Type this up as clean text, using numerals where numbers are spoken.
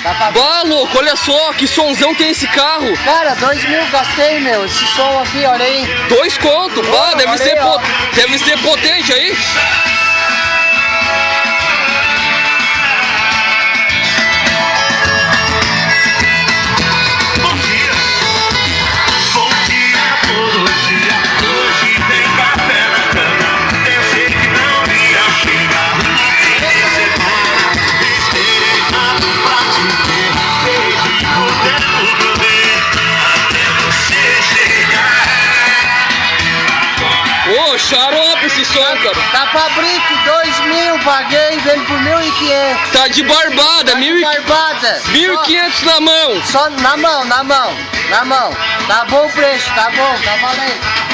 Bah, louco, olha só, que sonzão tem esse carro. Cara, 2.000 gastei, meu. Esse som aqui, olha aí. 2 conto, bah, deve ser potente aí. Ô, xarope esse som, cara. Da Fabric, 2.000, paguei, vendo por 1.500. Tá de barbada, Barbada. 1.500 na mão. Só na mão. Tá bom o preço, tá bom, tá valendo.